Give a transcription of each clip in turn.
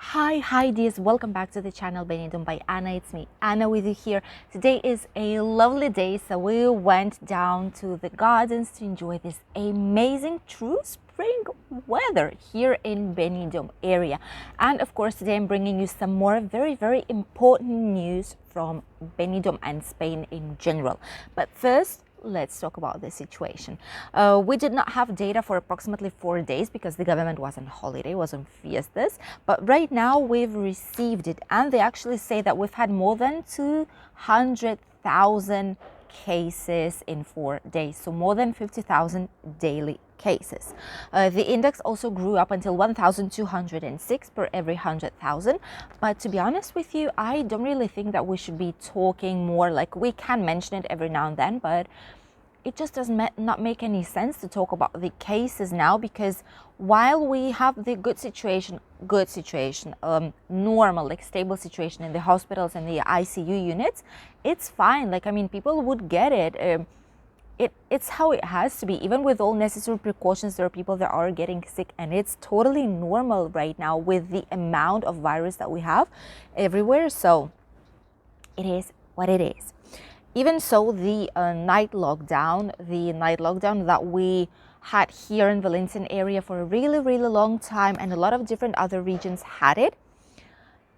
Hi dears, welcome back to the channel Benidorm by Anna. It's me, Anna, with you here. Today is a lovely day, so we went down to the gardens to enjoy this amazing true spring weather here in Benidorm area. And of course, today I'm bringing you some more very important news from Benidorm and Spain in general. But first, let's talk about the situation. We did not have data for approximately 4 days because the government was on holiday, was on fiestas. But right now we've received it, and they actually say that we've had more than 200,000 cases in 4 days. So more than 50,000 daily cases. The index also grew up until 1,206 per every 100,000. But to be honest with you, I don't really think that we should be talking more. Like, we can mention it every now and then, but it just does not make any sense to talk about the cases now, because while we have the good situation, normal, like stable situation in the hospitals and the ICU units, it's fine. Like, I mean, people would get it. It's how it has to be. Even with all necessary precautions, there are people that are getting sick, and it's totally normal right now with the amount of virus that we have everywhere. So it is what it is. Even so, the night lockdown that we had here in Valencian area for a really long time, and a lot of different other regions had it,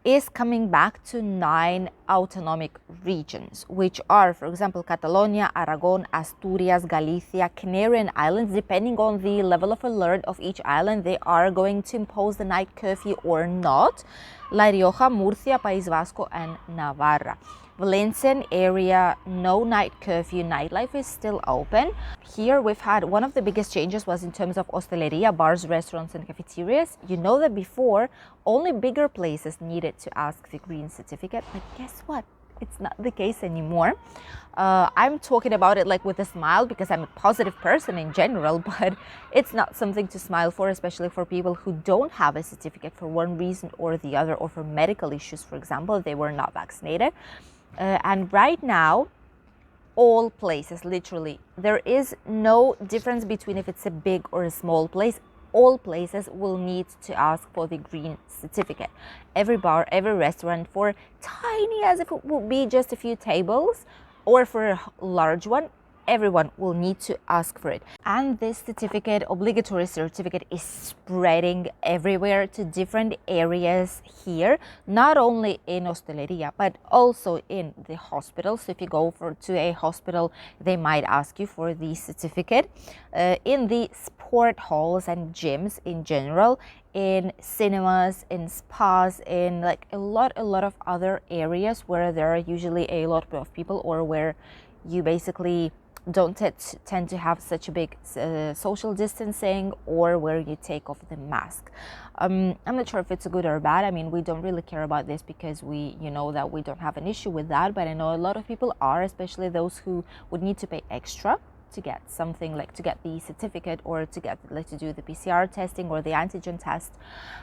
is coming back to 9 autonomic regions, which are, for example, Catalonia, Aragon, Asturias, Galicia, Canarian Islands. Depending on the level of alert of each island, they are going to impose the night curfew or not. La Rioja, Murcia, País Vasco, and Navarra. Valencian area, no night curfew. Nightlife is still open. Here we've had one of the biggest changes was in terms of hosteleria, bars, restaurants, and cafeterias. You know that before only bigger places needed to ask the green certificate, but guess what? It's not the case anymore. I'm talking about it like with a smile because I'm a positive person in general, but it's not something to smile for, especially for people who don't have a certificate for one reason or the other, or for medical issues, for example, they were not vaccinated. And right now, all places, literally, there is no difference between if it's a big or a small place. All places will need to ask for the green certificate. Every bar, every restaurant, for tiny as if it would be just a few tables, or for a large one, everyone will need to ask for it. And this certificate, obligatory certificate, is spreading everywhere to different areas here, not only in hosteleria, but also in the hospital. So if you go to a hospital, they might ask you for the certificate. In the sport halls and gyms in general, in cinemas, in spas, in like a lot of other areas where there are usually a lot of people, or where you basically don't tend to have such a big social distancing, or where you take off the mask. I'm not sure if it's good or bad. I mean, we don't really care about this because we know that we don't have an issue with that, but I know a lot of people are, especially those who would need to pay extra to get something, like to get the certificate, or to get to do the PCR testing or the antigen test.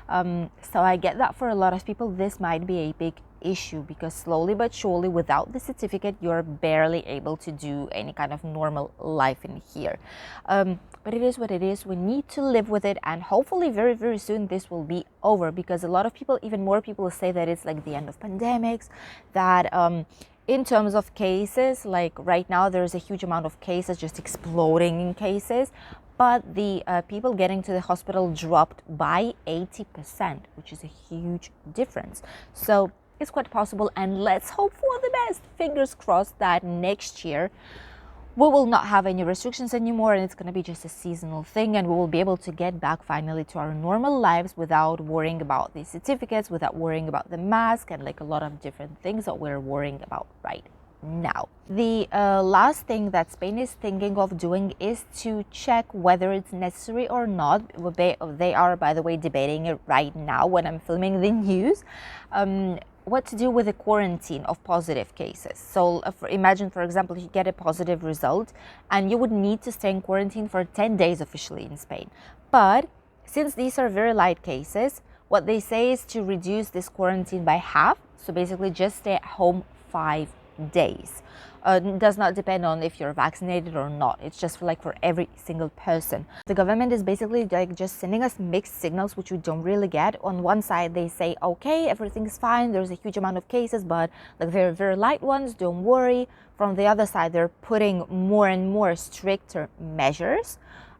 So I get that for a lot of people this might be a big issue, because slowly but surely, without the certificate, you're barely able to do any kind of normal life in here. But it is what it is. We need to live with it, and hopefully very soon this will be over, because a lot of people, even more people, say that it's like the end of pandemics, that in terms of cases, like right now there's a huge amount of cases, just exploding in cases, but the people getting to the hospital dropped by 80%, which is a huge difference. So it's quite possible, and let's hope for the best. Fingers crossed that next year we will not have any restrictions anymore, and it's going to be just a seasonal thing, and we will be able to get back finally to our normal lives without worrying about the certificates, without worrying about the mask, and like a lot of different things that we're worrying about right now. The last thing that Spain is thinking of doing is to check whether it's necessary or not. They are, by the way, debating it right now when I'm filming the news. What to do with the quarantine of positive cases. So imagine, for example, you get a positive result and you would need to stay in quarantine for 10 days officially in Spain. But since these are very light cases, what they say is to reduce this quarantine by half. So basically just stay at home 5 days. Does not depend on if you're vaccinated or not. It's just for every single person. The government is basically like just sending us mixed signals, which we don't really get. On one side, they say, okay, everything's fine. There's a huge amount of cases, but like very, very light ones. Don't worry. From the other side, they're putting more and more stricter measures.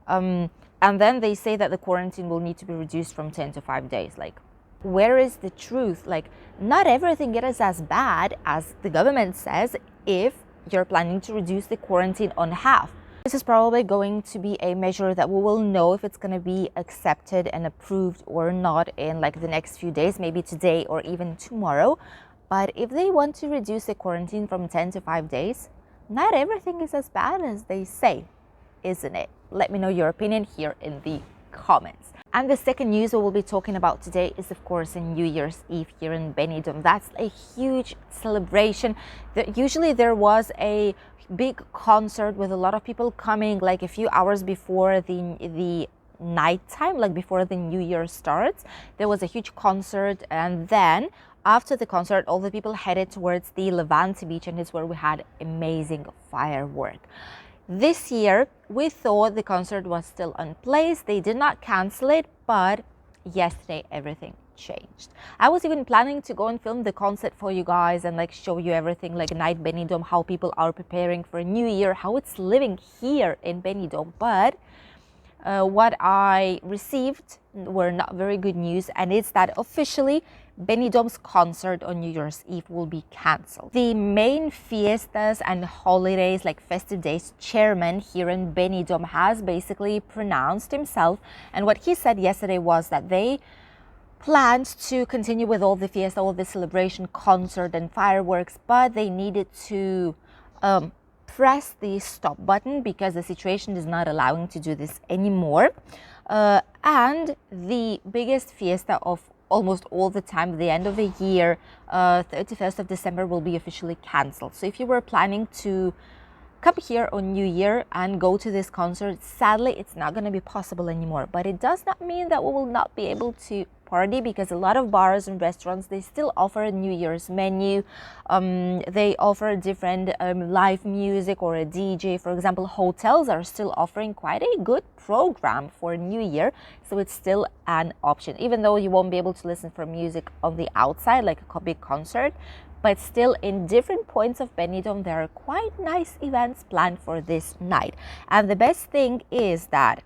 And then they say that the quarantine will need to be reduced from 10 to 5 days. Like, where is the truth? Like, not everything is as bad as the government says if you're planning to reduce the quarantine on half. This is probably going to be a measure that we will know if it's going to be accepted and approved or not in like the next few days, maybe today or even tomorrow. But if they want to reduce the quarantine from 10 to 5 days, not everything is as bad as they say, isn't it? Let me know your opinion here in the comments. And the second news we will be talking about today is, of course, a New Year's Eve here in Benidorm. That's a huge celebration. Usually there was a big concert with a lot of people coming like a few hours before the night time, like before the New Year starts. There was a huge concert, and then after the concert, all the people headed towards the Levante beach, and it's where we had amazing firework. This year, we thought the concert was still in place. They did not cancel it, but yesterday everything changed. I was even planning to go and film the concert for you guys and like show you everything, like Night Benidorm, how people are preparing for a new year, how it's living here in Benidorm. But what I received were not very good news, and it's that officially Benidorm's concert on New Year's Eve will be cancelled. The main fiestas and holidays, like festive days, chairman here in Benidorm has basically pronounced himself, and what he said yesterday was that they planned to continue with all the fiesta, all the celebration, concert and fireworks, but they needed to press the stop button because the situation is not allowing to do this anymore. And the biggest fiesta of almost all the time, the end of the year, 31st of December, will be officially cancelled. So if you were planning to come here on New Year and go to this concert, sadly, it's not going to be possible anymore. But it does not mean that we will not be able to party, because a lot of bars and restaurants, they still offer a New Year's menu. They offer different live music or a DJ. For example, hotels are still offering quite a good program for New Year, so it's still an option, even though you won't be able to listen for music on the outside like a big concert. But still, in different points of Benidorm, there are quite nice events planned for this night. And the best thing is that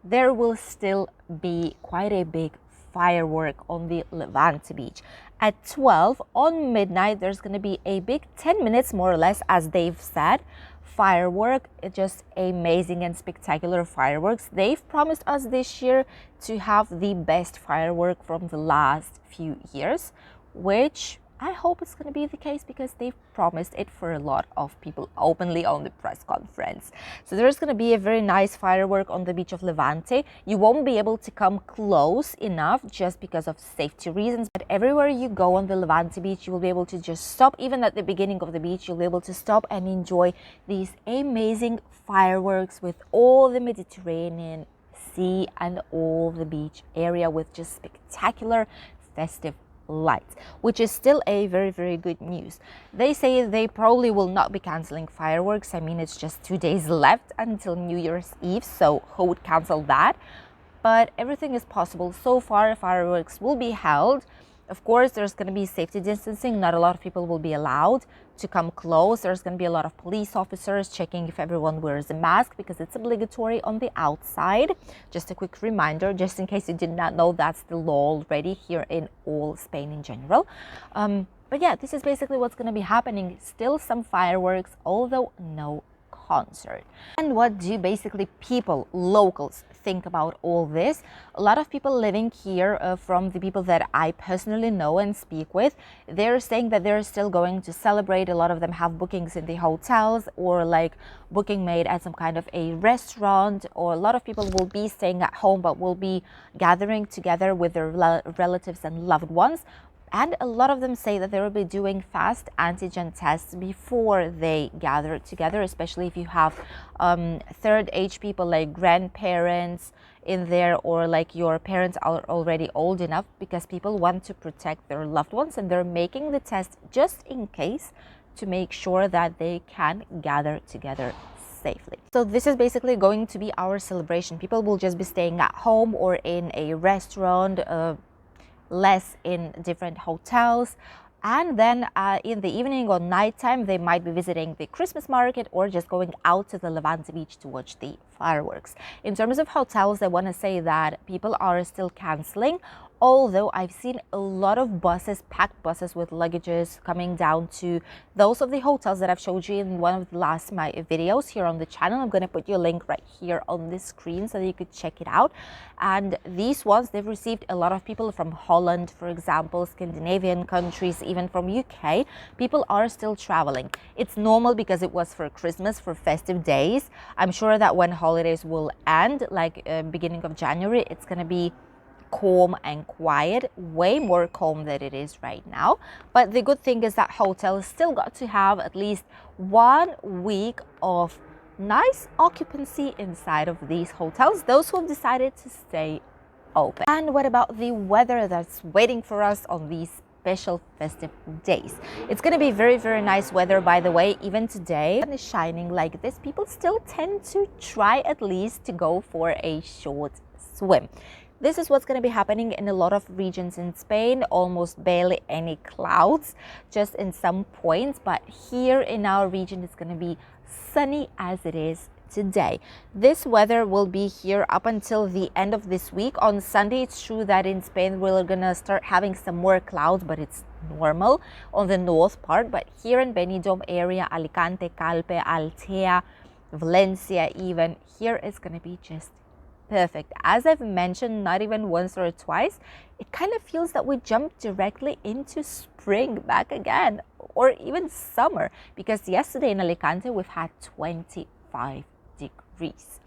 there will still be quite a big firework on the Levante beach. At 12 on midnight, there's going to be a big 10 minutes, more or less, as they've said, firework. It's just amazing and spectacular fireworks. They've promised us this year to have the best firework from the last few years, which I hope it's going to be the case, because they've promised it for a lot of people openly on the press conference. So there's going to be a very nice firework on the beach of Levante. You won't be able to come close enough just because of safety reasons, but everywhere you go on the Levante beach, you will be able to just stop. Even at the beginning of the beach, you'll be able to stop and enjoy these amazing fireworks with all the Mediterranean Sea and all the beach area with just spectacular festive lights, which is still a very, very good news. They say they probably will not be canceling fireworks. I mean, it's just 2 days left until New Year's Eve, so who would cancel that? But everything is possible. So far, fireworks will be held. Of course, there's going to be safety distancing. Not a lot of people will be allowed to come close. There's going to be a lot of police officers checking if everyone wears a mask, because it's obligatory on the outside. Just a quick reminder, just in case you did not know, that's the law already here in all Spain in general. But yeah, this is basically what's going to be happening. Still some fireworks, although no concert. And what do basically people, locals, think about all this? A lot of people living here, from the people that I personally know and speak with, they're saying that they're still going to celebrate. A lot of them have bookings in the hotels, or like booking made at some kind of a restaurant, or a lot of people will be staying at home but will be gathering together with their relatives and loved ones. And a lot of them say that they will be doing fast antigen tests before they gather together, especially if you have third age people like grandparents in there, or like your parents are already old enough, because people want to protect their loved ones and they're making the test just in case to make sure that they can gather together safely. So this is basically going to be our celebration. People will just be staying at home or in a restaurant, less in different hotels. And then in the evening or nighttime, they might be visiting the Christmas market or just going out to the Levante beach to watch the fireworks. In terms of hotels, I want to say that people are still canceling, although I've seen a lot of buses, packed buses with luggages coming down to those of the hotels that I've showed you in one of the last my videos here on the channel. I'm going to put your link right here on the screen so that you could check it out. And these ones, they've received a lot of people from Holland, for example, Scandinavian countries, even from UK. People are still traveling. It's normal because it was for Christmas, for festive days. I'm sure that when holidays will end, like beginning of January, it's going to be calm and quiet, way more calm than it is right now. But the good thing is that hotels still got to have at least 1 week of nice occupancy inside of these hotels, those who have decided to stay open. And what about the weather that's waiting for us on these special festive days? It's going to be very, very nice weather, by the way. Even today, the sun is shining like this, people still tend to try at least to go for a short swim. This is what's going to be happening in a lot of regions in Spain. Almost barely any clouds, just in some points. But here in our region, it's going to be sunny as it is today. This weather will be here up until the end of this week. On Sunday, it's true that in Spain, we're going to start having some more clouds, but it's normal on the north part. But here in Benidorm area, Alicante, Calpe, Altea, Valencia even, here it's going to be just perfect. As I've mentioned, not even once or twice, it kind of feels that we jumped directly into spring back again, or even summer, because yesterday in Alicante we've had 25 degrees.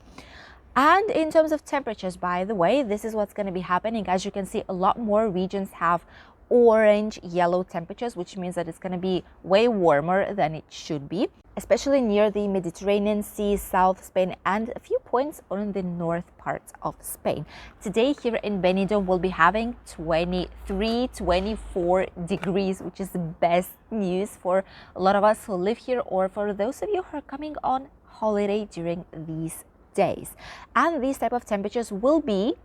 And in terms of temperatures, by the way, this is what's going to be happening. As you can see, a lot more regions have orange yellow temperatures, which means that it's going to be way warmer than it should be, especially near the Mediterranean Sea, South Spain, and a few points on the north parts of Spain. Today here in Benidorm, we'll be having 23, 24 degrees, which is the best news for a lot of us who live here, or for those of you who are coming on holiday during these days. And these type of temperatures will be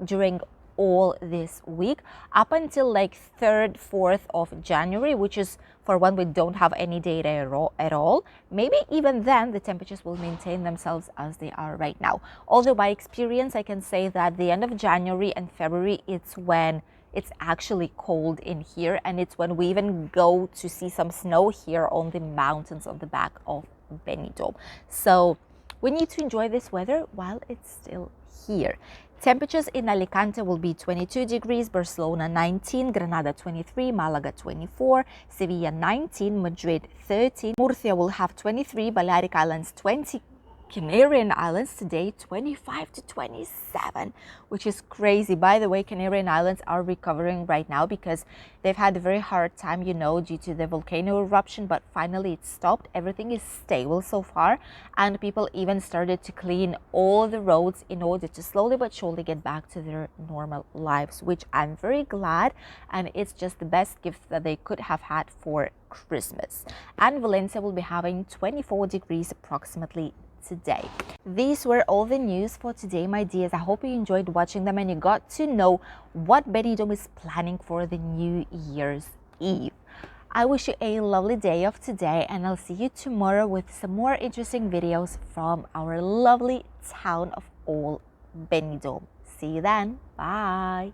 during all this week up until like 3rd, 4th of January, which is for when we don't have any data at all. Maybe even then the temperatures will maintain themselves as they are right now. Although by experience I can say that the end of January and February, it's when it's actually cold in here, and it's when we even go to see some snow here on the mountains on the back of Benidorm. So we need to enjoy this weather while it's still here. Temperatures in Alicante will be 22 degrees, Barcelona 19, Granada 23, Malaga 24, Sevilla 19, Madrid 13, Murcia will have 23, Balearic Islands 20, Canarian Islands today 25 to 27, which is crazy. By the way, Canarian Islands are recovering right now because they've had a very hard time, you know, due to the volcano eruption, but finally it stopped. Everything is stable so far, and people even started to clean all the roads in order to slowly but surely get back to their normal lives, which I'm very glad, and it's just the best gift that they could have had for Christmas. And Valencia will be having 24 degrees approximately today. These were all the news for today, my dears. I hope you enjoyed watching them and you got to know what Benidorm is planning for the New Year's Eve. I wish you a lovely day of today, and I'll see you tomorrow with some more interesting videos from our lovely town of all, Benidorm. See you then. Bye.